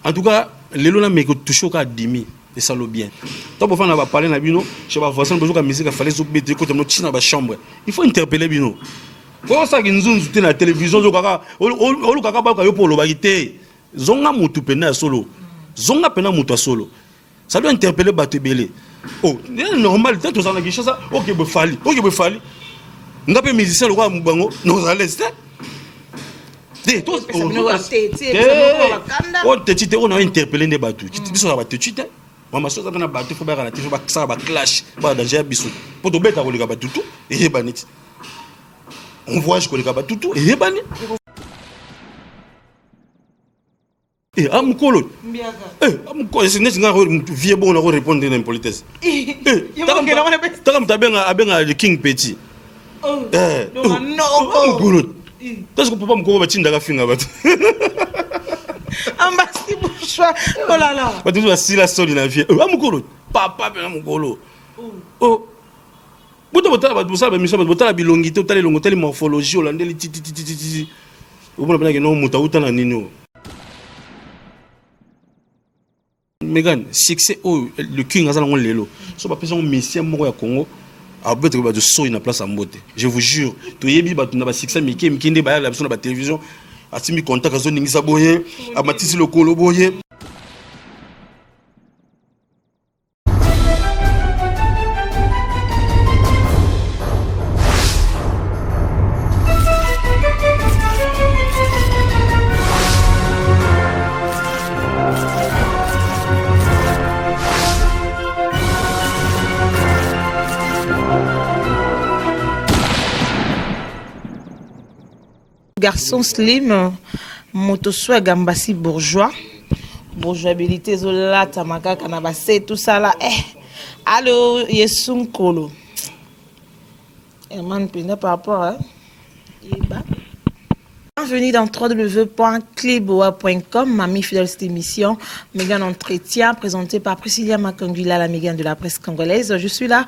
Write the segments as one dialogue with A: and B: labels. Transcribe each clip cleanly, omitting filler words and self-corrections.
A: En tout cas, les gens qui ont touché au demi, et ça le bien. Tant pour faire on va parler na bino, je vais voir ça besoin de musique, il fallait s'oublier côté notre chine dans la chambre. Il faut interpeller bino. Pour ça qu'ils nous ont la télévision, au kaka ba yo pour le bagité. Zonga mutu pena solo. Zonga pena mutu solo. Ça doit interpeller Batebele. Oh, c'est normal, peut-être ça na quelque chose ça. OK, be fali. OK, be fali. Ngape musicien le roi Mubango, nous allons rester. On a interpellé les bateaux. Tu as battu. Maman, ça a battu. Il faut bien relatif. Ça va clash. Pas danger. Pour te mettre à les bateaux tout. Et banit. On voit que les bateaux tout. Et banit. Et à mon colo. Amukolo, c'est n'est-ce vieux bon à répondre à l'impolitesse. T'as bien le King Petit. Non. Qu'est-ce que papa me couvre battre dans finga bat.
B: Ambassi bourgeois. Oh là là.
A: Bah tu vois si la sonne na vie. Amukolo. Papa ben amukolo. Oh. Boto bota ça ba mission bota la bilongité, bota les longoté les morphologie hollandais les titi. Vous comprenez que non muta uta na nino. Megan, succès le king azala on lelo. So ba personne messia moko ya Congo. De sauter na place en beauté. Je vous jure, tu yebi batu na ba succès miki mkinde ba la na ba télévision, asimi contact zo ningisa boye, amatisi le kolo boye.
B: Garçon slim, motoswa gambasi bourgeois, bourgeoisabilité zola tamaka kanabase tout ça là. Allô, yesun kolo. Man pina par rapport à bienvenue dans www.cleboa.com, mamie fidèle cette émission, Mégan Entretien, présentée par Priscilla Makangula, la Mégan de la presse congolaise. Je suis là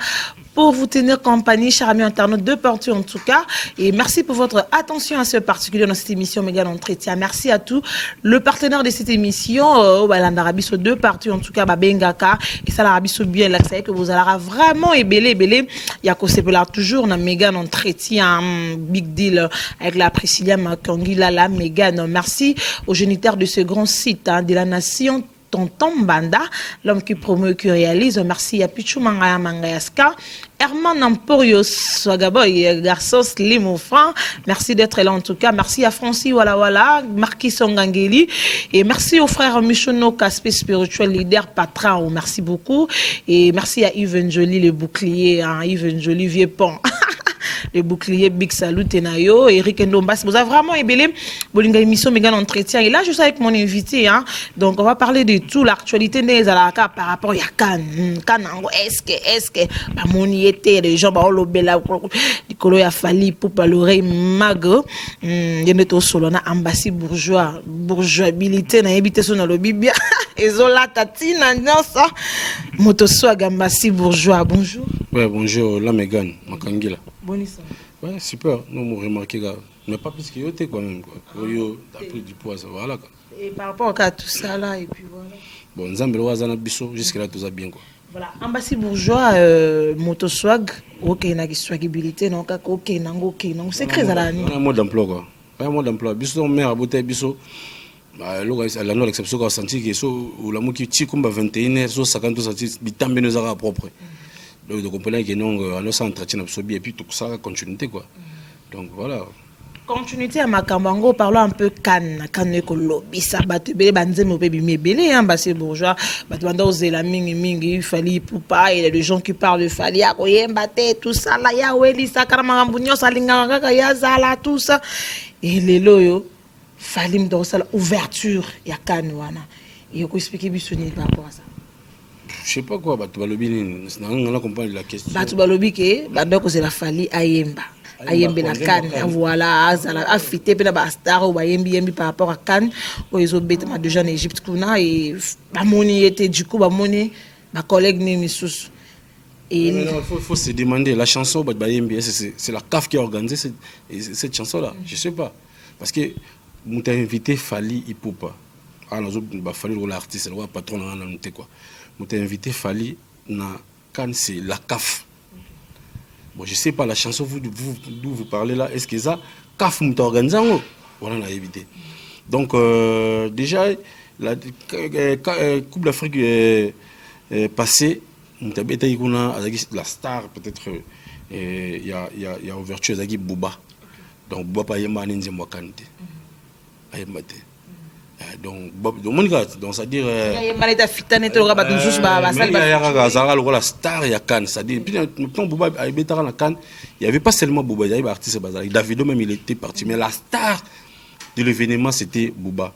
B: pour vous tenir compagnie, chers amis internautes de partout en tout cas. Et merci pour votre attention à ce particulier dans cette émission Mégan Entretien. Merci à tous. Le partenaire de cette émission, l'Arabie sur deux parties en tout cas, Bengaka, et ça l'Arabie sur bien là, que vous allez vraiment ébélé. Il y a qu'on toujours dans Mégan Entretien, big deal avec la Priscilla Makangula, la Mégan. Merci aux géniteurs de ce grand site de la nation. Tonton Banda, l'homme qui promeut et qui réalise. Merci à Pichou Mangaya Mangayaska, Herman Emporios, Swagaboy, garçon slim au franc. Merci d'être là en tout cas. Merci à Francis Wala, Marquis Songangeli. Et merci au frère Michono Kaspé, spirituel leader, patron. Merci beaucoup. Et merci à Yves Njoli, le bouclier, Yves Njoli, vieux pont. Le bouclier Big Salut Tenayo, Eric Ndombas. Vous avez vraiment ébélé Bolinga émission Mégan Entretien. Et là, je suis avec mon invité. Donc, on va parler de tout. L'actualité des Alaka par rapport à Kan. Kanango, est-ce que, mon yété, les gens, le bela, Nicolo ya Fali, Poupa l'oreille, Magre, Yeneto Solona, Ambassi bourgeois, bourgeoisabilité, na habité son le bibia, et Zola Tatina, non, ça. Motoswag, Ambassi bourgeois, bonjour.
A: Ouais, bonjour, la Mégan, Makangila.
B: Bonissant.
A: Ouais, super. Nous m'avons remarqué, mais pas plus que yo quand même. Yo, t'as pris du poids, ça voilà.
B: Et par rapport à tout ça là, et puis voilà.
A: Bon, Nzambelo Wazana Bisso, jusque-là, tout ça bien quoi.
B: Voilà, Ambassi bourgeois, motoswag, ok, n'a pas swagabilité, non, ok, non, c'est très à la nuit.
A: On a un mode d'emploi quoi. Un mode d'emploi. Bisso, on met à beauté, Bisso. La nouvelle exception qu'on a senti que ou la mouki tchi comme 21h, so 50 centimes, bitambe nous a propre. Donc, vous comprenez que nous, on s'entretient absolument et puis tout ça a continuité quoi. Donc voilà.
B: Continuité à Makambango, parlons un peu Kan Ekolobi, ça bat belé banze mo baby mais belé Ambassi bourgeois, bat banda ozela mingi Fali Poupa et les gens qui parlent de Fali à Koyembate tout ça là ya weli ça karamambunyo salinga kaka ya zala tout ça et les loyo Fali m'don ça ouverture ya Kan wana. Et on peut expliquer bisoni par rapport à ça.
A: Je sais pas quoi, Batou Balobi, on a compris la question.
B: Batou Balobi que banda ko c'est la Fali Ayemba. Ayembe la Cannes, voilà, affité pena ba star ou yembi par rapport à Cannes, où ils ont bêté ma déjà en Égypte kuna et ba moni était du coup ba moni ma collègue Nemisous. Et
A: il faut se demander la chanson ba yembi c'est la CAF qui a organisé cette chanson là, je sais pas parce que nous t'as invité Fali Ipupa. ah nazo ba Fally le artiste le patron na nté quoi m'était invité Fally na quand c'est la CAF. Bon je sais pas la chanson d'où vous parlez là, est-ce que ça CAF m'ta organisé voilà on a évité. Donc déjà la Coupe d'Afrique passée m'ta beta ikuna la star peut-être il y a ouverture zaki Bouba. Donc Bouba pa yema nze mwakante. Ayemate. Donc donc c'est à dire la star ya Cannes, c'est à dire quand Bouba a été à Cannes, il y avait pas seulement Bouba, il y avait artiste bazar, Davido même il était parti, mais la star de l'événement c'était Bouba.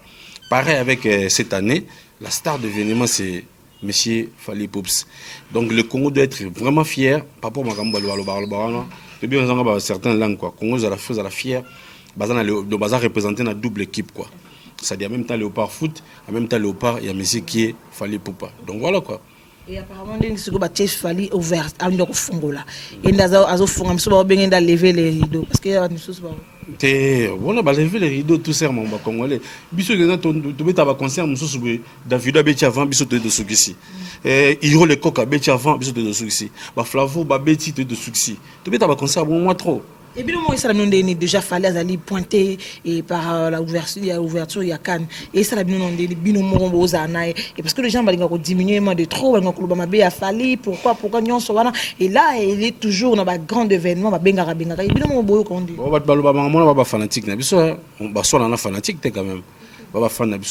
A: Pareil avec cette année, la star de l'événement c'est Monsieur Fally Poups. Donc le Congo doit être vraiment fier par rapport à Magambo bien certaines langues quoi. Congo à la fier, le bazar représenté dans double équipe quoi. C'est-à-dire en même temps Léopard foot, en même temps Léopard, il y a monsieur qui est Fally Poupa. Donc voilà quoi.
B: Et apparemment, il y a Fally ouvert à Fongola. Et il y a lever les rideaux. Parce qu'il y a des choses.
A: On a levé les rideaux tout serment congolais. Biso que tu mets ta concert mususu David abeti avant biso de succès. Hiro le coq abeti avant biso de succès. Ba Flavo ba beti de succès. Tu mets ta concert bon moi trop.
B: Et bien, moi, ça a déjà fallu aller pointer et par l'ouverture, il y a Cannes. Et ça a bien et parce que les gens vont diminuer de trop, ils vont fallu pourquoi nous sommes et là, il est toujours dans un grand événement, et bien, moi,
A: on va fanatique, on va fanatique quand même. On va fanatique,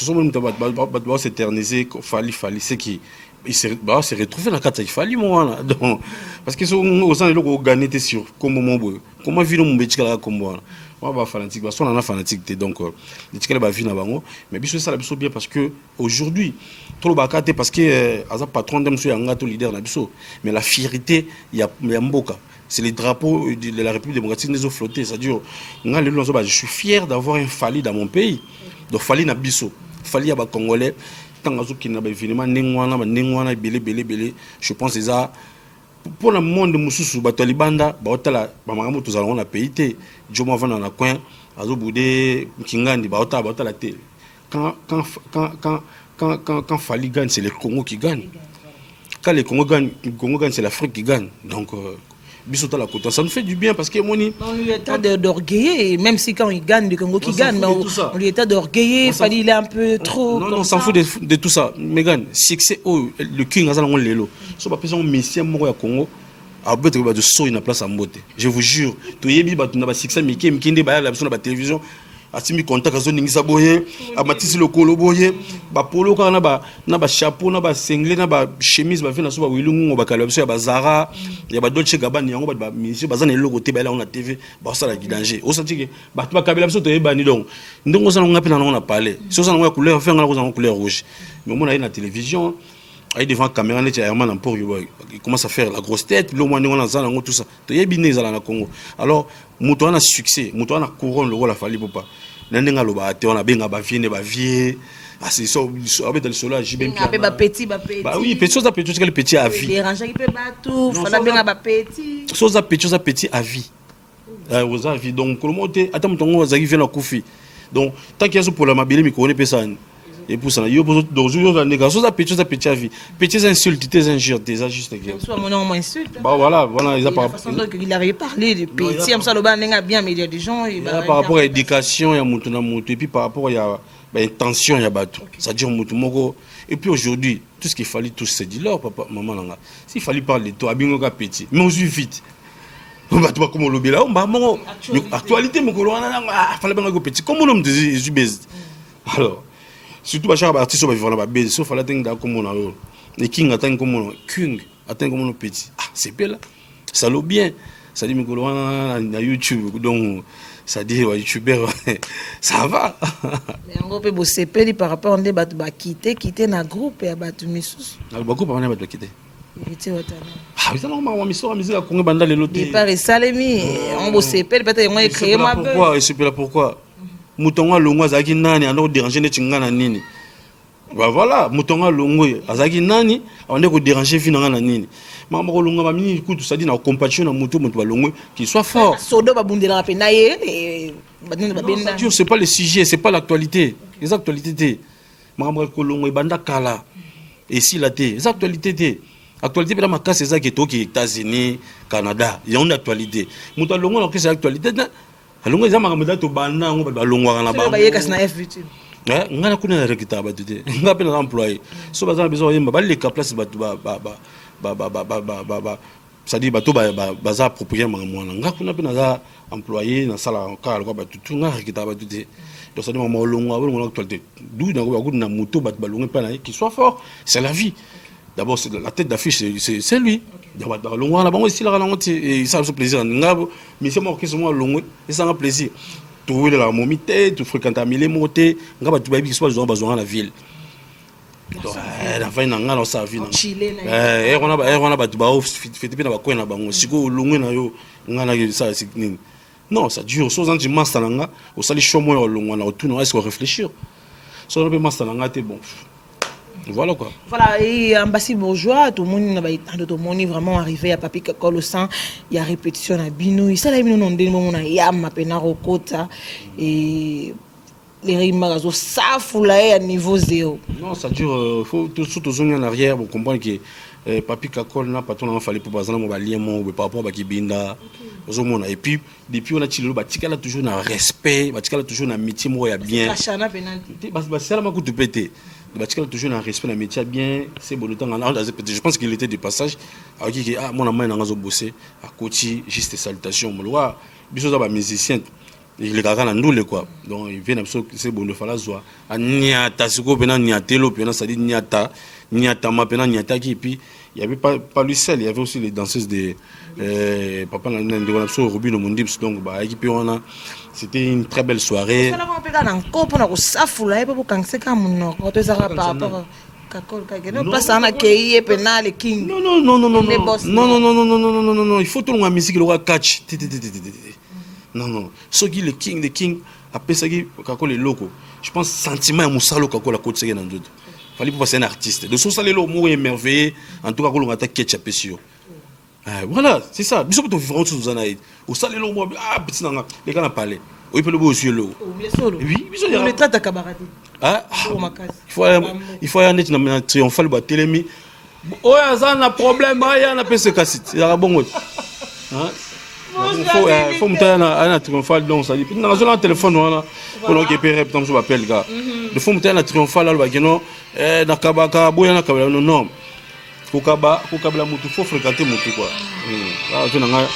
A: s'éterniser, Fally, c'est qui il s'est retrouvé dans la carte il fallait moi donc parce que aux gens ils ont gagné sur comment vivre mon petit là comme moi on va fanatique parce qu'on en a fanatique donc les petits va vivre bango mais biso ça la biso bien parce que aujourd'hui trop bakate parce que as patron dem sur anga to leader na biso mais la fierté il y a mboka c'est les drapeaux de la République démocratique des eaux flottées c'est-à-dire je suis fier d'avoir un Fally dans mon pays donc Fally na biso Fally à ba congolais tant que na événement ningwana belé je pense déjà pour le monde mususu batolibanda baotala bamakambo tozalongo na pays te joma vana na coin azo boudé kingandi baotala te quand Fally gagne c'est le Congo qui gagne quand le Congo gagne c'est l'Afrique qui gagne donc ça nous fait du bien parce que on
B: lui est d'orgueiller même si quand il gagne le Congo qui gagne mais on lui est d'orgueiller Fally il est un peu trop
A: non on s'en fout de tout ça Megan succès le king azalongo lelo so ba personne messie moko ya Congo a betre ba de so ina place à mbote je vous jure to yebi ba tuna ba succès mikinde ba la na ba télévision asimi contact azo ningisa boye amatisi lokolo boye ba polo kana na ba chapeau na ba singlet na ba chemise ba fina so ba wilungu ba kala biso ya ba Zara ya ba Dolce Gabbana yango ba monsieur bazana eloko te ba la on a TV ba ça la danger o senti que ba to ba kabela biso to yebani donc ndongo ça ngapi na on parler so ça na couleur fait ngala couleur rouge mais on a na télévision aí devant caméra net Herman Ampor il commence à faire la grosse tête le moins on a ça tout ça to yebine za na Congo alors muto ana succès muto ana couronne le rôle Fally Poupa nandenga lo ba te on a benga ba vie ah c'est ça avec le solo JB
B: ba petit
A: bah oui petit chose à petit quel petit à vie
B: déranger qui peut ba tout fala benga ba petit
A: chose à petit à vie aux avis donc comment te attends tongo za qui vient la koufi donc tant qu'il y a pour la mabile mi connaît personne et pour ça yo donc toujours la négation ça petit à vie petits insultes des injures des ajustes
B: soit mon nom insulte
A: bah voilà il a par
B: il avait parlé de petit comme ça le ba nenga bien mais il y a des gens
A: par rapport à l'éducation il y a mutu na mutu et puis par rapport il y a intention il y a bateau ça dire mutu moko et puis aujourd'hui tout ce qu'il fallait tout c'est dit leur papa maman nanga s'il fallait parler toi bingo ka petit mais on suit vite on va toi comme le là on va mon actualité mon colo ah fallait benga ko petit comme on me dit alors surtout ba chaka artiste ba vivre na ba base so fallait tenga comme on a le king attend comme on king attend comme on petit ah c'est bien là ça l'est bien ça dit micro na YouTube donc ça dit ouais youtubeur ça va
B: mais on peut bosser peli par rapport on débat ba quitter na groupe et ba misusu
A: na ba groupe on va quitter
B: quitter watana
A: ah ça non ma mission musique à Congo banda le loté
B: par salemi on bosser peli peut-être on créer moi
A: pourquoi et c'est pourquoi mutonga longo azaki nani ando déranger neti ngana nini bah voilà mutonga longo azaki nani on est ko déranger vina ngana nini mama ko longo ba mini kutu ça dit na compassion na muto ba longo qui soit fort
B: sodo ba bundela pe naye et ba benda
A: c'est pas le sujet c'est pas l'actualité les actualités makambo kolongo ebanda kala esi la te eza actualité pe na makasi eza ke toki États-Unis Canada ya on actualité muto alongo na kesa actualité alongo eza makambo da to banda ngo balongwaka na
B: ba yeka na FVT
A: ngana kuna na rekita ba tete ngape na employé so bazana besoin yemba ba leka place ba c'est-à-dire bato baza approprié mwana nga kuna pe naza employé na sala kala kwa batutu nga rekita ba tete donc ça dit maman longo na actualité d'où na moto ba longo pa na qui soit fort c'est la vie d'abord c'est la tête d'affiche c'est lui d'abord longo na bango ici la na et ça fait plaisir nga mais c'est moi qui sont longo et ça a plaisir trouver la momité tu fréquenter les motés nga ba tu ba bi soit besoin la ville donc la fin nga na sa vie on a ba tu ba fête pe na ba ko na bango siko longo na yo nga na ça c'est non ça dure so zanti master nga au sali chomo yo longo na tout non est-ce qu'on réfléchir so le master nga t'es bon voilà quoi.
B: Voilà, et Ambassi Bourgeois, tout le monde est vraiment arrivé à Papi Kakol au sein. Il y a répétition à Bino. Il s'est mis dans des moments où il y a ma penarokota et les rimarazos safoulaye à niveau zéro.
A: Non, ça dure. Faut tout zoner en arrière pour comprendre que Papi Kakol n'a pas tout fallait pour passer dans mon lien ou par rapport à Kibinda. Et puis depuis on a tiré le batikala toujours dans respect, batikala toujours dans métier moi bien. C'est là ma coup de péter. Le Batikal toujours un respect dans le métier bien, c'est bon le temps. Je pense qu'il était de passage. Alors qu'il a mon amant n'a pas bossé à côté juste salutations. Moi, là, bisous d'abord musicien. Il est carrément dans le quoi. Donc il vient absolument c'est bon de faire la joie. Niata suko pena niata lo pena ça dit niata ma pena niata qui puis il y avait pas lui seul, il y avait aussi les danseuses de papa n'a de l'absolu Robin Mondips donc bah équipe on a c'était une très belle soirée.
B: Ça on peut dans encore pour nous safoula et pour cancer comme non quand tu ça par rapport Kakol Kageno pas ça na kei pena le king.
A: Non, il faut tout la musique le roi catch. Non, ce qui le king après ça qui Kakol est loco. Je pense sentiment musalo Kakol la côte c'est dans d'autres. Fallait pour passer un artiste. De ce ça les lots émerveillé en tout cas qu'on attaque ketchup sur. Voilà, c'est ça. Bisous pour vivre autre chose en Haïti. Au salé l'eau moi petit nanga les gars n'a parlé. Oui peut le beau sur l'eau. Oui, bisous les
B: le traite à cabarati.
A: Il faut aller dans triomphal ba télémi. Oh ça na problème ya na pese cassette. Ya bon. Il faut monter à triomphal donc ça dit. Dans un téléphone voilà pour nous récupérer tant je m'appelle gars. Il faut monter à triomphal là ba geno na kabaka boya na kabala non. Kokaba la mutu faut fréquenter mutu quoi. Ah je n'anga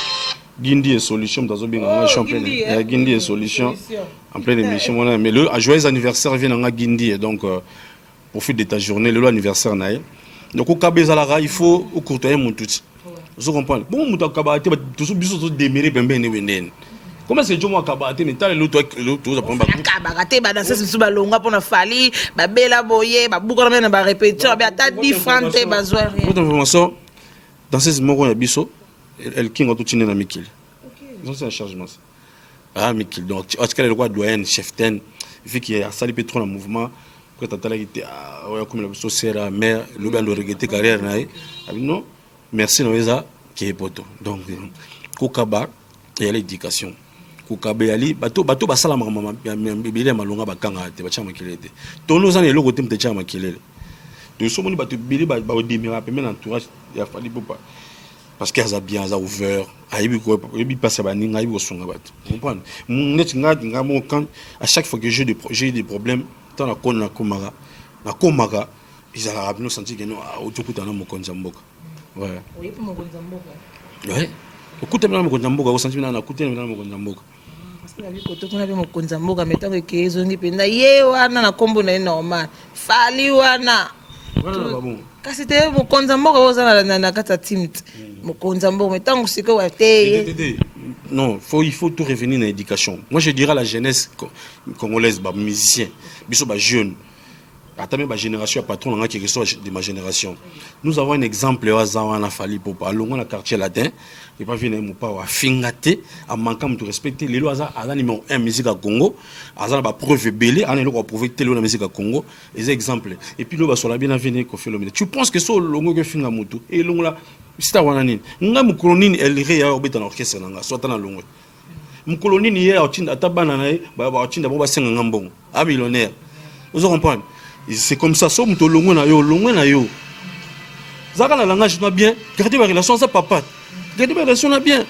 A: Guindi est solution dans un champion. Guindi est solution en pleine émission mais le joyeux anniversaire vient dans Guindi donc profite de ta journée le anniversaire naï. Donc Kokaba zalara il faut au courtoyer mutu. Vous comprenez? Bon mutu Kokaba toujours biso déméré bembe ne wenden. Comment c'est Jomo Kabate mais t'as l'autre ça prend pas
B: Kabate ba danser sur ba longa pour na fali ba bela boye ba buka na ba répétition ba ta différente ba zoa rien.
A: Votre information danser moko ya biso el king auto tine na Mikil. Donc c'est un chargement. Ah Mikil donc en tout cas le roi doyen chef ten vu qu'il a sali peu trop dans mouvement que t'as qui était comme la biso sera mère le ban de regretter carrière naï. Non merci Noeza qui est poto. Donc Kokaba et l'éducation. Kokaba ali bato basala mama bibile malonga bakanga te bacha makilele te. Tono za le côté mtecha makilele. De so moni bato bibile ba demira pe men entourage ya fali popa. Parce que ça bien ça ouvert, aibi ko aibi passer ba ninga aibi ko songa bato. Comprendre? Net nga mo quand à chaque fois que j'ai des problèmes tant la kona komara. Na komara ils a rabino senti que non otokuta na mokonza mboka. Ouais.
B: Oui pour mokonza mboka.
A: Ouais. Okuta mna mokonza mboka ko senti na kuta mna mokonza mboka.
B: Parce que la vie koto kuna be mokonza mboka metango ke zongi penda ye wana na kombo na normal. Fali wana.
A: Voilà bon.
B: Kasi te mokonza mboka oza na kata team. Mokonza mboka metango siko wa te.
A: Non, il faut tout revenir dans l'éducation. Moi je dirais à la jeunesse congolaise ba musicien, biso ba jeune. Attends, ma génération, patron, de ma génération. Nous avons un exemple, on a fallu pour parler, on a quartier latin, et pas venir mon pas à fingater, à manquer de respecter les lois à numéro 1 musique à Congo, à la preuve belé, à l'époque prouver telle la musique à Congo, les exemples. Et puis nous va sur la bien à venir qu'on fait le. Tu penses que c'est le longo que finga moto et longo là, c'est à wanani. Nga mu colonine elle réa obéta dans l'orchestre nanga, soit dans longo. Mu colonine hier à tinda tabana na ba tinda ba senga ngambon. A millionnaire. Vous comprenez? c'est comme ça so muto longo na yo zaka na langage na bien garder ma relation ça papa garder ma relation na bien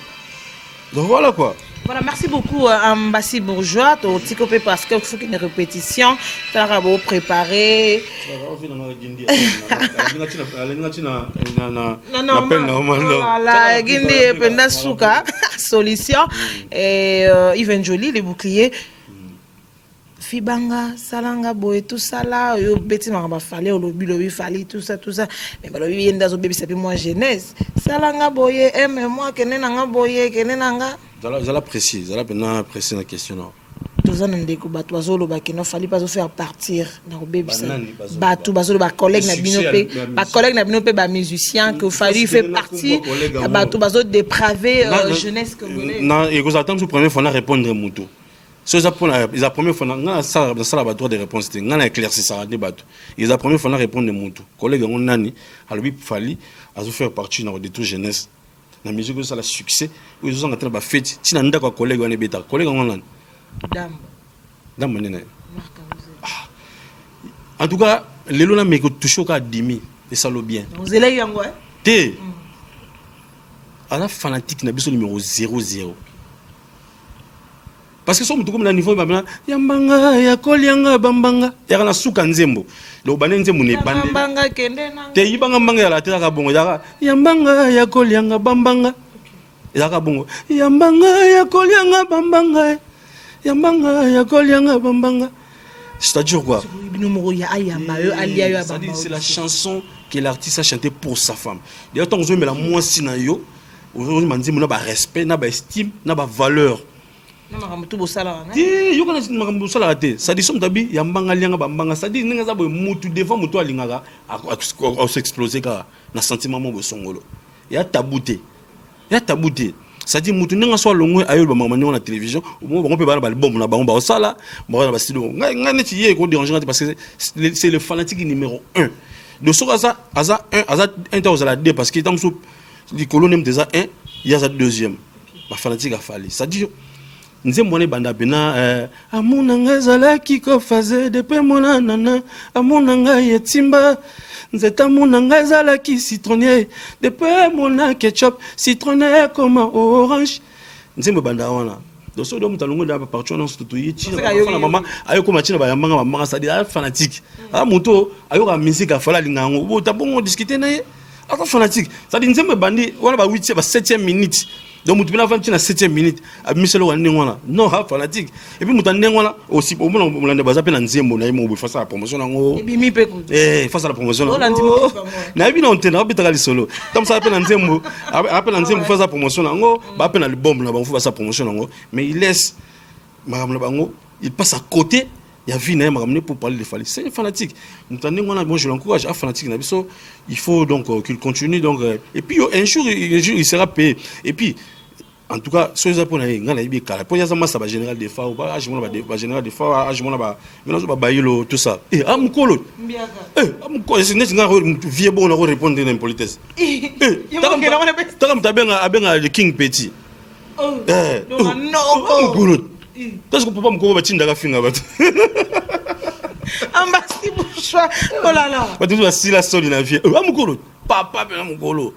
A: donc voilà quoi.
B: Voilà, merci beaucoup Mbassi Bourgeois, au Tikopé parce qu'il faut qu'il y ait une répétition. Tu as préparé. Solution. Et Yvan Joly, les boucliers. Fibanga, Salanga, Boé, tout ça là, yo beti maraba fallait, au lobby fallait, tout ça. Mais bah lobby yenda zo bébé, c'est plus moi jeunesse. Salanga Boé, mais moi, kenenanga Boé, kenenanga.
A: J'allais apprécier la question là.
B: Tous en ndeko bato azolo ba keno fallait pas faire partir na bébé ça. Bato bazolo ba collègue na binope, ba collègue na binope ba musicien que fallait faire partie bato bazolo dépravé jeunesse congolaise.
A: Non, et vous attendez, vous première fois à répondre Moutou. C'est la première fois que ça a droit de réponse. On a éclairci ça. Ils la première fois à répondre Moutou. Collègue, on a dit, il fallait faire partie de toute jeunesse. La musique, ça a succès. Ils ont fait fête. Si on a un collègue, on est bêta. Collègue, on a Dame. En tout cas, les gens qui ont touché à 10 000, et ça le bien.
B: Vous allez y en avoir.
A: T'es un fanatique, numéro 00. Parce que si on a un niveau, yambanga ya kolianga bambanga ya kana suka nzembo lo bane nzembo ne bande
B: bambanga kende na
A: te yibanga mbanga ya la tera ka bongo ya yambanga ya kolianga bambanga ya ka bongo yambanga ya kolianga bambanga yambanga ya kolianga bambanga c'est-à-dire quoi c'est la chanson que l'artiste a chanté pour sa femme d'ailleurs tant que vous me la moi sinayo aujourd'hui m'a dit mon ba respect na ba estime na ba valeur. Ça dit son tabi yambanga lianga bambanga ça dit ninga za boy mutu devant mutu alingaka a s'exploser ka na sentiment mo bosongolo ya tabouté ça dit mutu ninga so longo ayo ba mama na télévision mo ba peut ba album na ba sala ba ba studio nga neti ye ko déranger parce que c'est le fanatique numéro 1 de so ça aza 1 temps à la 2 parce que dans so les colonnes déjà 1 il y a ça deuxième ba fanatique a fallu ça dit nzemone banda bena amunanga zalaki ko faze depuis mona nana amunanga yetimba nzeta munanga zalaki citronnier depuis mona ketchup citronnier comme orange nzembe banda wana doso do mutalungu da partout dans tout yiti na mama ayoko machina ba yambanga mama ça dit fanatique muto ayoka musique afala lingango bo tabongo discuter na ye aka fanatique ça dit nzembe bandi wana ba 8e ba 7e minute. Donc, tu peux faire une 7e minute. Non, fanatique. Et puis, tu as aussi, au moment où on a des nzembo, on face à la promotion. Face à la promotion. Solo. Comme ça, nzembo face à la promotion. On face à la promotion. Mais il laisse, il passe à côté. Il y a vie pour parler de Fali. C'est un fanatique. Moi, je l'encourage à fanatique. Il faut donc qu'il continue. Donc, et puis, un jour, il sera payé. Et puis, en tout cas, ce que pour nous, pour nous, général de Fa, général de Fa, tout ça. Et à mon colo, c'est une vieux bon à répondre à l'impolitesse. Le King Petit. Non. Qu'est-ce qu'on peut pas me couper de la fin?
B: Mbassi Bourgeois. Oh là là.
A: Tu dois si la seule la vie. Amukolo. Papa ben amukolo.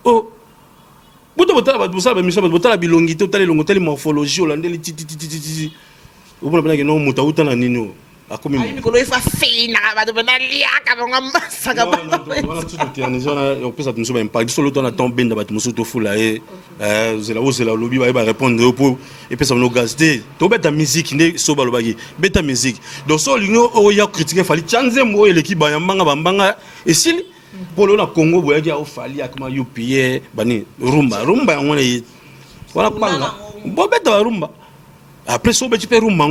A: Oh. Buto botala mission botala bilongité botala longoteli morphologie holandais titi. Vous comprenez que non mutauta na nino. Akomi
B: mikolo ifa fina bato bana liaka bonga masaka ba.
A: Voilà tout le temps on peut ça nous impact sur le temps na tomber na bato musuto fula c'est la lobby va répondre pour et puis ça nous gaster. To beta musique ne so ba lobaki. Beta musique. Donc so l'union oya critiquer fali chanze mo l'équipe ba yambanga bambanga et si pour le Congo boyaki au fali akuma UPA bani rumba on est voilà pas bon beta rumba. Après ça, tu peux rumba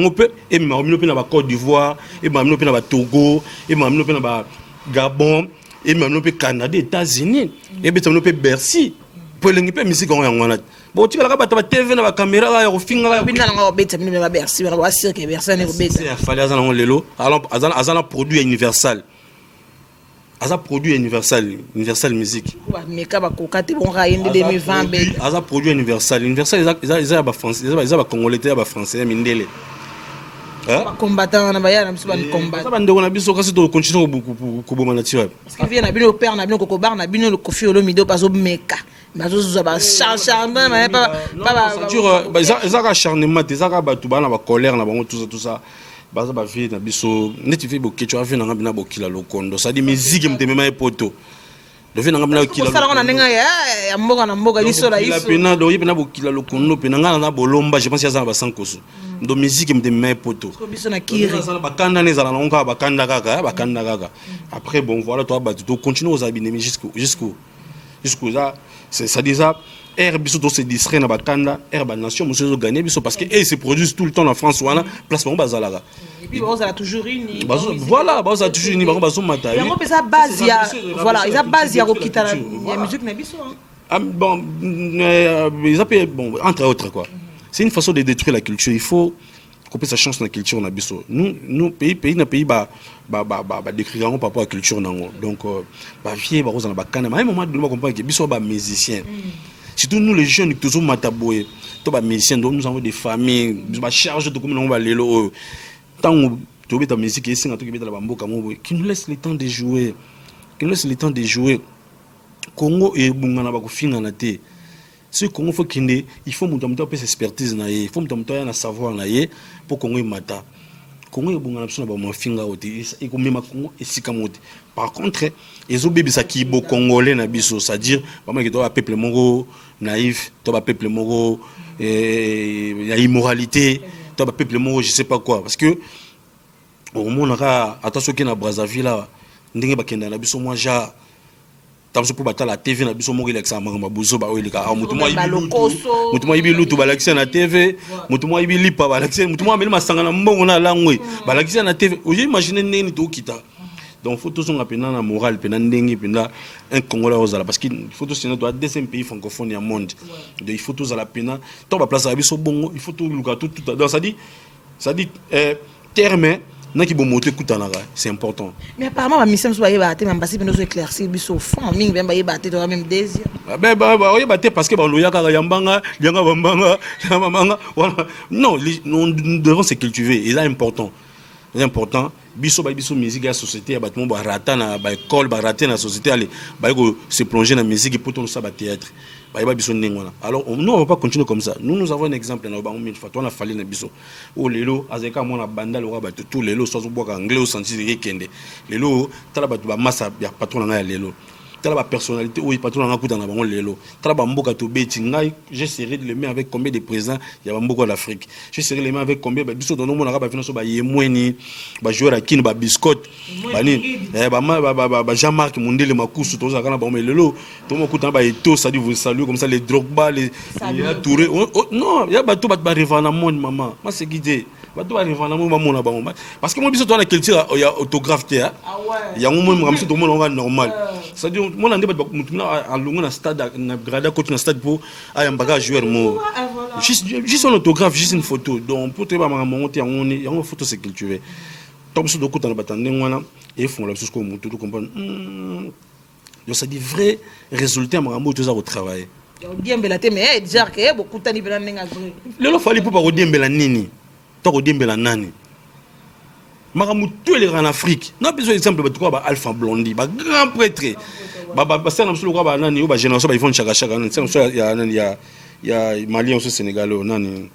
A: et m'amener na Côte d'Ivoire, et m'amener na Togo, et m'amener na Gabon, et m'amener Canada, États-Unis, et m'amener Bercy. Pour les musique on a. Bon tu vas là ba TV na caméra là au fin là.
B: Bina nga beta mini na Bercy, on va dire que Bercy ne beta.
A: Il fallait azana on lelo, alors azana produit universal. Aza produit universal musique.
B: Mais ka ba kokate bon ra yende 2020 be.
A: Aza produit universal ils ba français, ils ba congolais, ils ba français mindele.
B: combattant na baya na biso ba combattant
A: ça ba ndeko na biso kasi to continuer ko boma na tiwa
B: parce que vient na bino père na bino ko bar na bino le Koffi Olomide paso meka bazo za ba charcharment mais pas
A: ça acharnement ça ba tu ba na ba colère na bango tout ça baza ba vie na biso neti fi boke tu afi na ngabina bokila lokondo ça dit musique mtemema epoto le fait na ngabina bokila
B: ça na nenga ya mboka na mboka liso la
A: la pena do yepena bokila lokondo pena ngana na bolomba je pense ya za ba sankoso ndo musique mtemema epoto
B: ko biso na kiri
A: ça ba kanda ne za na ngonga ba kanda kaka après bon voilà toi ba tu continuer aux abinemi jusqu'au ça c'est déjà air biso to se distrait na bakanda air ba nation monsieur zo gagner biso parce que ils se produisent tout le temps en France wana place bon bazalaka
B: et puis on a toujours une
A: voilà on a toujours une bazo mata
B: et on peut ça base ya voilà ils a base ya kokita ya musique na biso
A: bon ils appellent bon entre autres quoi c'est une façon de détruire la culture il faut couper sa chance dans la culture na biso nous pays na pays ba décrire par rapport à la culture nango donc ba vie ba roza na bakanda mais à un moment donné on comprend que biso ba musicien surtout nous les jeunes qui sont mataboye to ba musiciens donc nous avons des familles ba charge de comme on va lelo tant to beta musique et singa to beta la mboka mo qui nous laisse le temps de jouer Congo et bungana ba ko finga na te ce Congo faut qu'il faut monter cette expertise na il faut monter na savoir na pour Congo mata Congo et bungana biso na ba mo finga oti et ko mema Congo et sikamote par contre les obébisa qui bo congolais na biso c'est-à-dire vraiment que toi peuple moko naïf toi peuple moko il y a immoralité toi peuple moko je sais pas quoi parce que au monde là attention que na Brazzaville là ndenge ba kenda na biso moi ja tamso pour batala la TV na biso moko ileksa mama buzo ba oilika mutu mo ibi lutu balakisa na TV mutu mo ibi lipa balakisa mutu mo ameli masanga na mbongo na langwe balakisa na TV oje imaginer neni to kita donc faut tous on appelle na morale pena ndenge pena un Congolais ozala parce que faut tous c'est notre deuxième pays francophone au monde donc il faut tous à la pena to ba place biso bongo il faut tout luka tout donc ça dit terme naki bo moto kutanaka c'est important
B: mais apparemment ma mission soit yeba te même basi nous éclaircir biso fond mingi ben ba yeba te to même désir
A: ba yeba te parce que ba loya kaka yambanga yanga bambanga yamanga voilà non nous devons se cultiver et là important biso musique la société ba tout ba rata na ba école ba rater na société aller ba ko se plonger dans musique pour tout ça ba théâtre ba biso ndengona alors nous on va pas continuer comme ça nous avons un exemple na ba mille fois on a fallu na biso o lelo azeka mona banda lo ba tout lelo so boka anglais au senti de kende lelo tala ba ba massa ya patron na lelo tala ba personnalité ou patron na kuta na bango lelo tala ba mboka to beti ngai j'ai serré les mains avec combien de présidents ya ba mboka d'Afrique j'ai serré les mains avec combien ba biso dono mona ba finanso ba yemweni ba joueur akini ba biscotte ba ni ba Jean-Marc Mundele Makusu to za kana ba lelo to mo kuta ba eto ça dit vous saluer comme ça les Drogba les Touré non ya ba to ba revendre na monde maman ma c'est guidé ba to ba revendre na monde ba mona parce que moi biso to na culture ya autographe te ah ouais ya mo mo ngam to mo normal ça dit mon ande ba mutumina alungu na stade na grada coach na stade pour ayambaka joueur mo juste un autographe juste une photo donc pour te ba monter on est en photo c'est cultivé donc ce document na batande ngwana et font la chose comme mutu to comprendre donc ça dit vrai résultat marambo to za au travail
B: diembela te mais déjà que beaucoup tani bela nenga vrai
A: lelo fali pour pas diembela nini to diembela nani Maramu tout les en Afrique. N'a besoin d'exemple de quoi Alpha Blondy, grand prêtre. C'est un peu quoi nani ou génération ils font chaque il y a Malien au Sénégal nani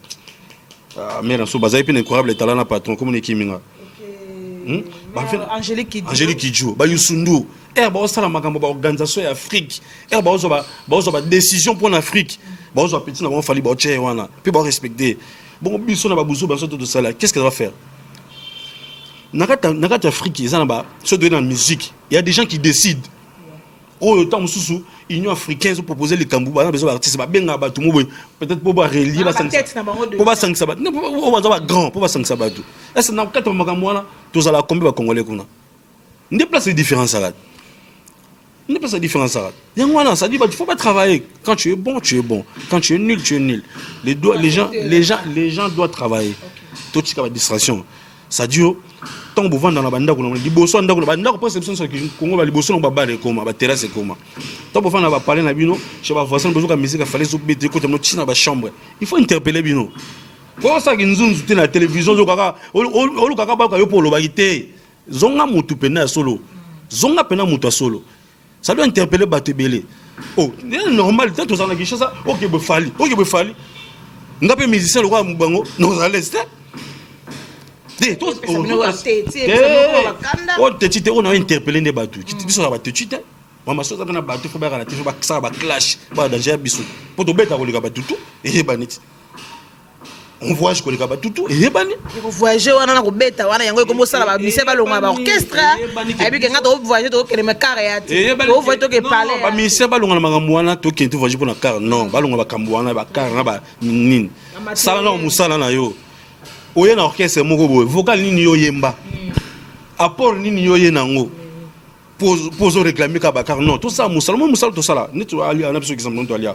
A: mais en so bazai puis incroyable talent na patron comme ni kiminga. Angélique Kidjo, ba Yusundu. Ba sala makambo ba organisation ya Afrique. Ba ba décision pour l'Afrique. Ba zo petit na ba fali ba tché wana. Puis ba respecter. Bon biso na ba buzo ba so de ça là. Qu'est-ce qu'elle va faire? Nakata Afrique, ils ont dans la musique. Il y a des gens qui décident. Oh, tant sous Union africaine, ils ont proposé les Kambouba, ils ont besoin d'artistes, peut-être pour relier la pour pas 5 sabat. Non, pour pas grand, pour pas 5 sabat. Est-ce que dans 4 magamouana, tous à la combien congolais qu'on a. Ne place les différences à la. Ne place la différence à la. Ça dit, il faut pas travailler. Quand tu es bon, tu es bon. Quand tu es nul, tu es nul. Les gens doivent travailler. Tout ce qui est distraction. Ça dit, tant que vous vendez dans la bande, vous avez des bosses, vous avez des perceptions sur le Congo, vous avez des bosses, vous avez des comas, vous avez des terrasses et comas. Tant que vous vendez parler dans la bino, je vais voir ça, vous avez musique, il fallait se mettre côté de notre chambre. Il faut interpeller bino. Ko ça nzunzu te na télévision zo kaka olu kaka ba ka yo polo ba ité zonga mutu pena solo zonga pena mutu solo ça doit interpeller batebele oh normal tant ça na kisha ça OK be fali ngape musicien le roi mubango nous à l'est oh te on a interpellé des bateaux tu te sur ba te tu te mama so na bateau faut ba na te faut ba ça ba clash ba danger biso pour to beta ko le ba tutu et banit on voyage ko le ba tutu et bani
B: ko voyager wana na ko beta wana yango ko mosala ba mise ba longa ba orchestre et puis nga to voyager to kele me carré to voyager to ke parler
A: ba mise ba longa na makambo wana to ke to voyager pour na car non ba longa ba kambo wana ba car na ba nini sala na musala na yo oye na orchestre moko boye vocal nini yo yemba apport nini yo ye nango poser réclamer ka bakar non tout ça musala tout ça là ni tu ali on a besoin exemple to ali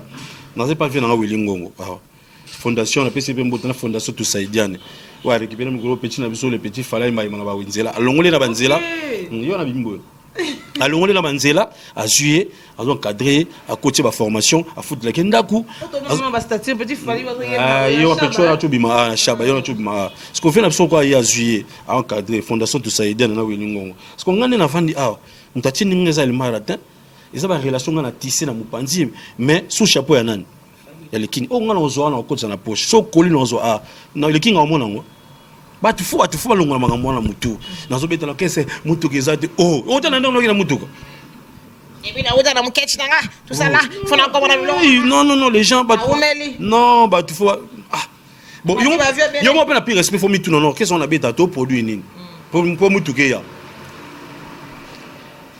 A: n'a pas vu na Willingongo fondation na PCP mbotana fondation tout saidiane wa récupérer mon gros petit na biso le petit fala imba na ba winzela alongole na banzela yo na bimbo alongole na banzela a juillet a encadré à côté ba formation à foutre la kendaku
B: ba statut petit fala
A: yo pecho na tubima na shaba yo na tubima ce qu'on fait na biso quoi ya juillet a encadré fondation tout saidiane na Willingongo ce qu'on ngane na vandi ah mutati ngeza le marathon ils ont une relation na tissé na mupanzi mais sous chapeau ya nani ya le king oh ngana ozo na okotsa na poche so koli na ozo ah na le king amona ngo batu fu balonga makambo na mutu nazo beta na kese mutu kezate oh otana ndo na mutu ko
B: et puis na otana muketch nanga tout ça là faut na komona bilo
A: non les gens batu non batu fu ah bon yo mo pe na pire respect faut mitu non qu'est-ce on a beta to produit nini pour mutu ke ya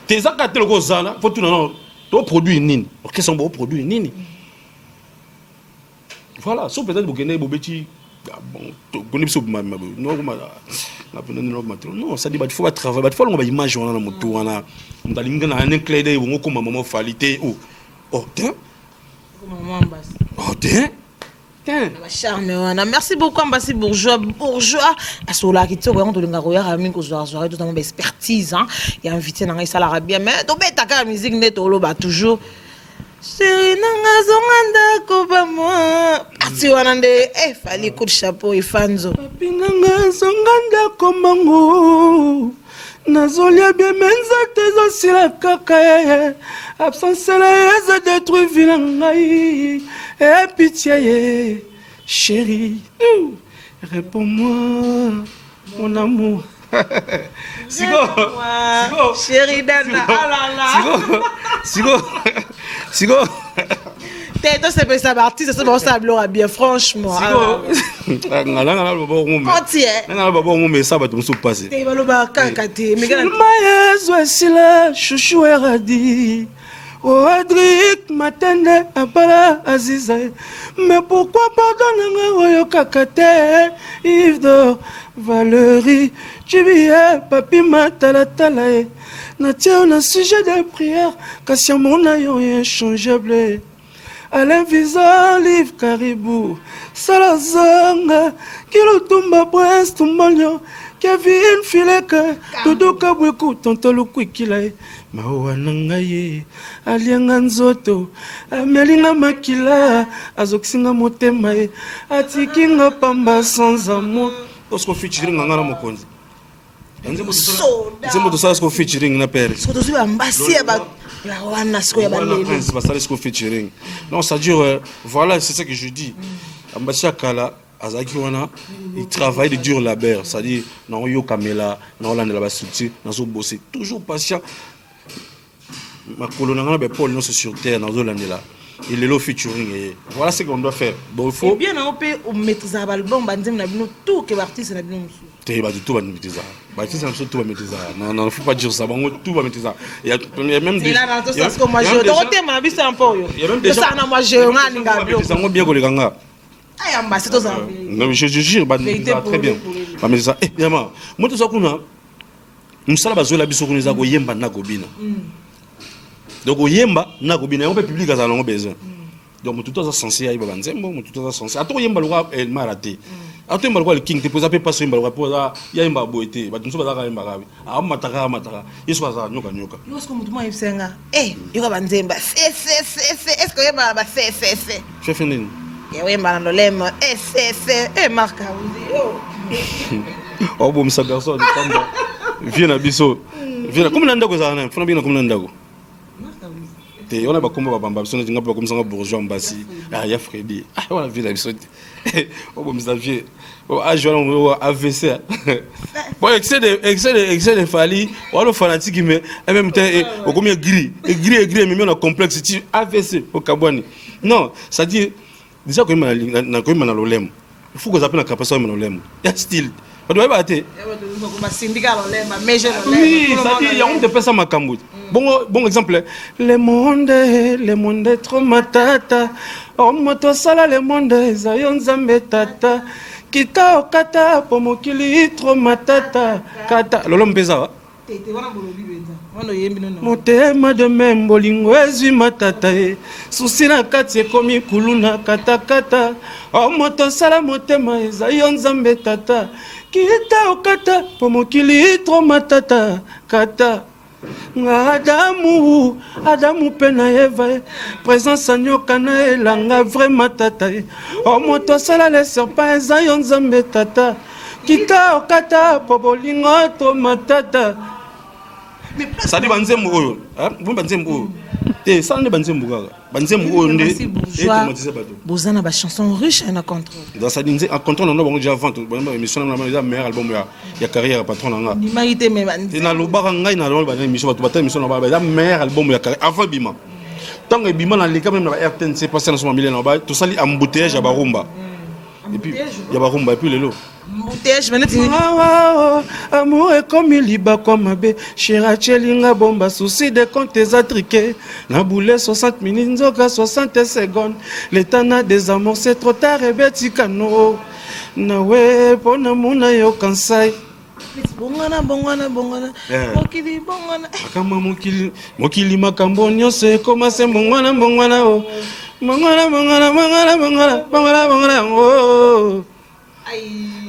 A: tes akatelo ko zana faut tout non to produit nini qu'est-ce on va produire nini. Voilà, sauf peut-être que vous avez bon, non, ça dit qu'il faut travailler, il faut avoir une image on a moto on a un clé de on comme maman qualité oh tiens
B: charme merci beaucoup Ambassi bourgeois sur la kitoko on dolinga roya rami ko zoa tout mon expertise hein il a invité na ça la bien mais to beta ka musique net oloba toujours chérie nanga zonganda ko ba moi ati wanande fali coup de chapeau et fanzo
A: nanga zonganda ko mango nazolia bien menza tezo sila kaka absence la za détruit vilangai et pitié chérie réponds-moi mon amour Sigo
B: chérie Dana
A: Sigo
B: t'es c'est pas ça artiste c'est bon ça blora bien franchement
A: Sigo ngala babo ngombe ngala babo ngombe ça va tout se passer
B: t'es baloba kakate mais
A: mayezo sila chouchou eradi oh Adric matende apala Aziza mais pourquoi pardonner oyo kakate Yves de Valérie Chibie papi matala tala na tia na sujet de prière kasi mon ayo inchangeable Alain Visa livre Caribou Salazanga Kilo Tumba Prince Tumbanyo Kevin Fileka Dodo Kabweku Tontolo Kwikila Mawa Nangaye Alianga Nzoto Amelinga Makila Azoksinga Motema Atikinga Pamba sans amour Osko featuring ngana mokonzi Nzembo to sala sko featuring na pere
B: Sko to zuba mbasi ya ba la wana sko ya ba lelo
A: ba sala sko featuring non ça dure voilà c'est ça que je dis Ambassi Kala azaki wana il travaille de dur labeur c'est-à-dire na yo kamela na olanda la ba structure na zo bosser toujours patient ma colonne ngana be Paul non sur terre na zo landela il est là featuring et voilà ce qu'on doit faire bon il faut
B: bien on peut maîtriser l'album bandim na bino tout que artiste na bino
A: te ba tout ba maîtriser ba artiste na tout ba maîtriser non faut pas dire ça bon tout va maîtriser il y a même des
B: là dans ça comme moi je dois ma biso un peu yo ça na moi je ngani ngabio
A: ça ngo bien ko le ganga
B: ay Ambassi to ça
A: non je jure ba très bien ba maîtriser évidemment moi tout ça kuna musala bazola biso kuna za ko yemba na kobina donc oyemba na kobina on peut public à salon besoin donc tout ça censé aiba banzembo tout ça censé ato yemba lwa el marate ato yemba lwa le king te posa pe pas yemba lwa posa yemba boete ba tunso ba ka yemba kabi mataka yeso za nyoka
B: yo sko mutu mwa ifsenga yo ka banzemba est-ce que yemba ba fe
A: chef nini
B: Et oui, madame Lolem, et Marc
A: Oh, bon, ça garçon, viens à Bisso. Viens, comme l'andago, ça a un peu comme l'andago. On a pas comme Bamba, on a pas comme ça, bourgeois, Mbassi. Ah, il y a Freddy. Ah, on a vu la Bisso. Oh, bon, ça vient. Ah, je vais AVC. Bon, excès de Fali, on a le fanatique, mais en même temps, on a gris, mais on a complexe. AVC au Kabouani. Non, ça dit, déjà, quand on a l'olem, il faut qu'on appelle la capacité de l'olem. Il y a style. On doit battre. Oui, ça dit, il y a un de personnes à Kambout. Bon exemple, le monde est trop matata. Oh, moto sala le monde, zayon zambe tata. Kita okata, pomokili trop matata. Kata, lolom pesa. Motema de même bolingo ezwi matata e susi na kati ekomi kuluna katakata o moto sala motema ezali yo nzambe tata kita okata po mokili tro matata kata nga adamu mpe na eva présence anyoka na elanga vraiment tata e o moto asala le serpent eza yo nzambe tata kita okata po bolingo tro matata. Ça dit banzembo oyo, vous banzembo oyo. Eh, ça ne banzembo gaga. Banzembo oyo ndé.
B: Bozana ba chanson riche na contrôle.
A: Dans ça dit en contrôle on a bon déjà vente, bon émission na la meilleur album ya carrière patron nga.
B: Ni marité même.
A: Et na lobaka ngai na ba émission ba émission na ba meilleur album ya carrière avant bima. Tant que bima na leka même na RTNC passé na son million na ba tout ça li embouteillage ya barumba. Et puis il y a barumba et puis lelo. Amour est comme il liba comme abe Chirachelinga bomba souci de comptes atriqués na boule 60 minutes nzoka 60 secondes l'état n'a des amours c'est trop tard et betikano na we pona muna yo kansai bongana kama mokili makambo nyose koma se bongana o bongana oh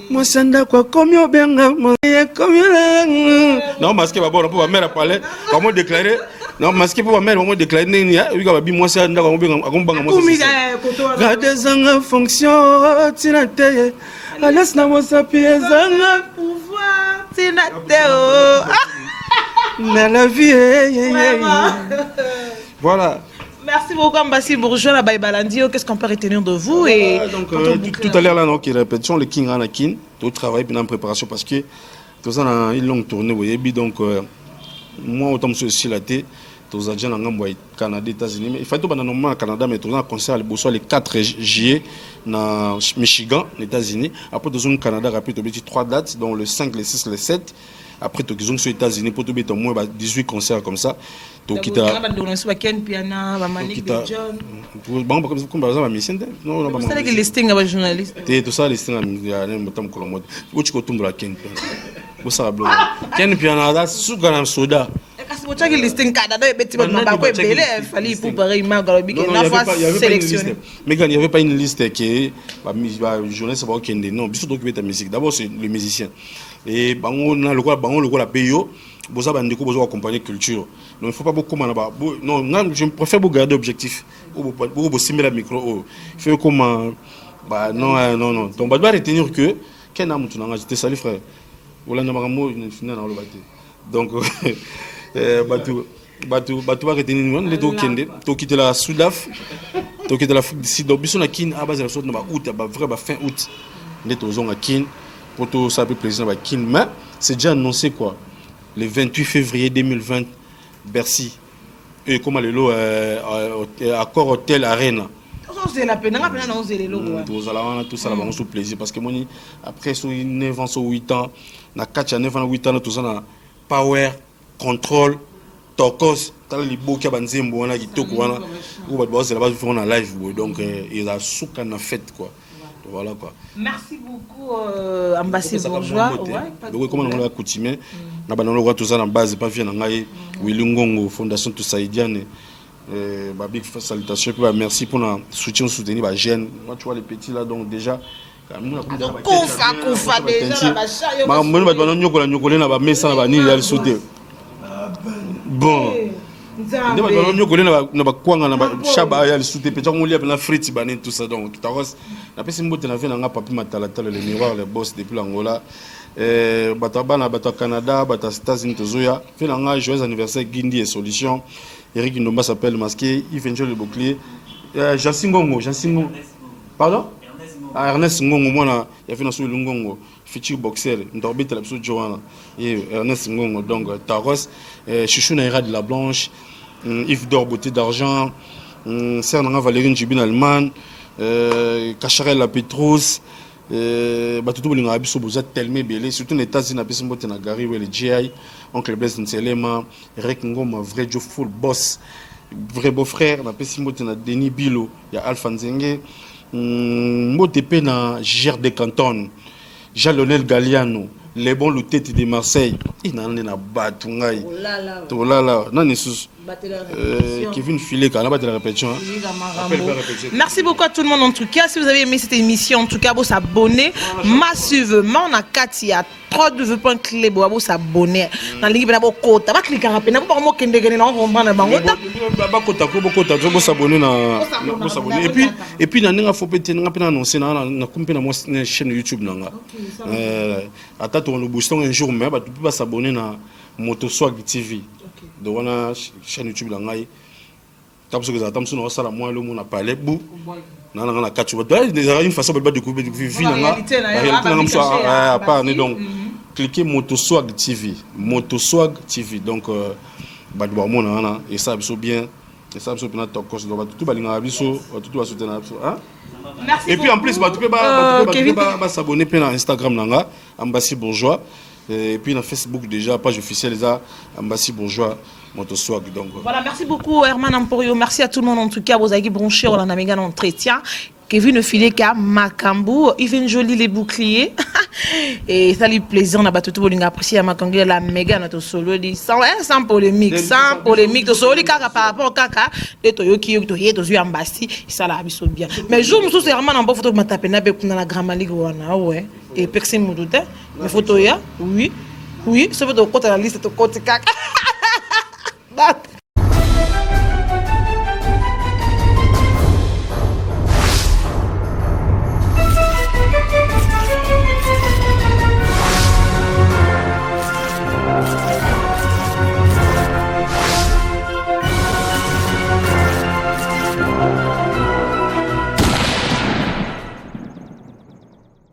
A: moi sanda quoi comme yo benga moi comme non masque ba bon pour ba mère parler comment déclarer non masque pour ba mère comment déclarer ni ya oui ka ba bi moi sanda ko benga akombanga moi garder zanga fonction tinate alas na mo sapie zanga
B: pouvoir tinate oh
A: na la vie voilà.
B: Merci beaucoup, Mbassi Bourgeois, la Baïbalandio. Qu'est-ce qu'on peut retenir de vous et
A: donc, tout à l'heure, là, donc, répétition, le King Anakin, tout travail, puis en préparation, parce que tout ça, une longue tournée, vous voyez, donc, moi, autant que je suis là, tous les gens au Canada, États-Unis, mais il faut tout normalement au Canada, mais tout un concert le 4 juillet dans Michigan, États-Unis. Après, tout le Canada, rapide, 3 dates, dont le 5, le 6, le 7. Après, tout les États-Unis, pour tout au moins 18 concerts comme ça. Donc, il y a des pianos, comme par exemple, mission. Non, non,
B: c'est le listing à journaliste.
A: Tout ça, listing à un temps que l'on mode. Où tu comptes la Ken piano. Où ça va Ken piano, là, sous garam soda.
B: Parce que tu as listing Canada et petit peu il fallait pour pareil, Margaret, sélectionné.
A: Mais quand il n'y avait pas une liste qui est journaliste, c'est pas Ken. Non, bisous d'occuper ta musique. D'abord, c'est le musicien. Et on a le quoi la payo. Vous avez accompagner culture. Donc il ne faut pas beaucoup là-bas. Non, je préfère vous garder objectif. Vous simuler la micro. Il faut comment. Non. Donc vous devez retenir que quel âme tu n'as pas salut frère. Vous l'avez dans le bâti. Donc Batu va retenir les deux Kende. Tu quittes la Soudaf. Tu quittes l'Afrique du Sud. Donc bisous na Kin à base de la sorte de août, vrai fin août. Les deux ont à Kin pour tout ça peut plaisir à Kin. Mais c'est déjà annoncé quoi. Le 28 février 2020, Bercy. Et comme le lot Accor Hôtel Arena.
B: C'est la peine,
A: tout ça, on sous plaisir. Parce que moi, après 9 ans, 8 ans, na 4 ans, 9 ans, 8 ans, tout ça, na power, contrôle, tokos, t'as les beaux qui abanzembo, on a qui toko, on a, c'est là-bas, on a live, donc il a souka na fête, quoi. Voilà quoi.
B: Merci beaucoup, Mbassi Bourgeois.
A: Donc, comment on l'a coutumé, on a tout ça dans base, pas bien, on a Willy Ngongo, Fondation Toussaïdiane. Big salutation, merci pour le soutien, soutenir les jeunes. Moi, tu vois les petits là, donc déjà.
B: Koufa déjà.
A: Bon. nde bato banyokole na bakwanga na bashaba ya lisute mpe ntango olia pena friti bane tout ça donc taros napesi mbote na vie na nga papi matalatala le miroir le boss depuis l'Angola bato ya bana bato ya Canada bato ya États-Unis tozoya fe na nga joyeux anniversaire Guindi et Solution Eric Ndomba s'appelle Masqué Yves Angel le Bouclier Jansi Ngongo pardon Ernest Ngongo mwana ya fe na so lungongo futur boxer ndorbite la biso Joana et Ernest Ngongo donc Taros Chouchou Naira de la Blanche Yves Dor Beauté d'Argent Sernanga Valérie Njibin Allemagne Kacharel La Petrus batutu bolinga biso boza tellement belé surtout les États-Unis na pesi mbote na Gary le GI oncle Blaise Nselema Eric Ngoma vrai Joe full boss vrai beau-frère na pesi mbote na Denis Bilo ya Alpha Nzenge mbote pe na Gère de Canton Jean-Lionel Galliano les bons têtes de Marseille il n'en est na batungai to lala nani sus Kevin Filet quand on a battu la répétition.
B: Merci beaucoup à tout le monde en tout cas. Si vous avez aimé cette émission, en tout cas, vous s'abonnez massivement. On a Katia www.clebo vous s'abonner. Dans l'équipe de Bokota, va cliquer rapidement. Vous pouvez me dire que on va en Bangota.
A: Bokota, vous s'abonner na et puis na faut peut-être na annoncer na compter na moi chaîne YouTube nanga. Attends on nous boostons un jour mais tu peux s'abonner na Motoswag TV. Donc on a chaîne YouTube là ngai tape sur que ça tape sur ça la moi le monde a parlé bou na na quatre déjà une façon de découvrir vie na la réalité à part donc cliquez Motoswag TV donc ba do mo na et ça biso bien et ça biso pena top course donc tout balinga biso tout va soutenir hein et puis en plus tu peux s'abonner pena Instagram nanga Ambassy Bourgeois. Et puis dans Facebook déjà page officielle les Ambassy Bourgeois Motoswag donc
B: voilà merci beaucoup Herman Amporio merci à tout le monde en tout cas vous avez branché on a méga entretien Kevin Fileka Makambu Yves Joli les boucliers et ça lui plaisir on a battu tout bolinga apprécié à Makangila la méga notre solo dit sans polémique de solo kaka par rapport kaka de toyoki to yeto zu Ambassy ça la biso bien mais jour muso c'est Herman Amporio photo matape na be kuna la Grand Ligue wana ouais et personne me doutait mais photo ya oui ça veut dire côté la liste de côté kaka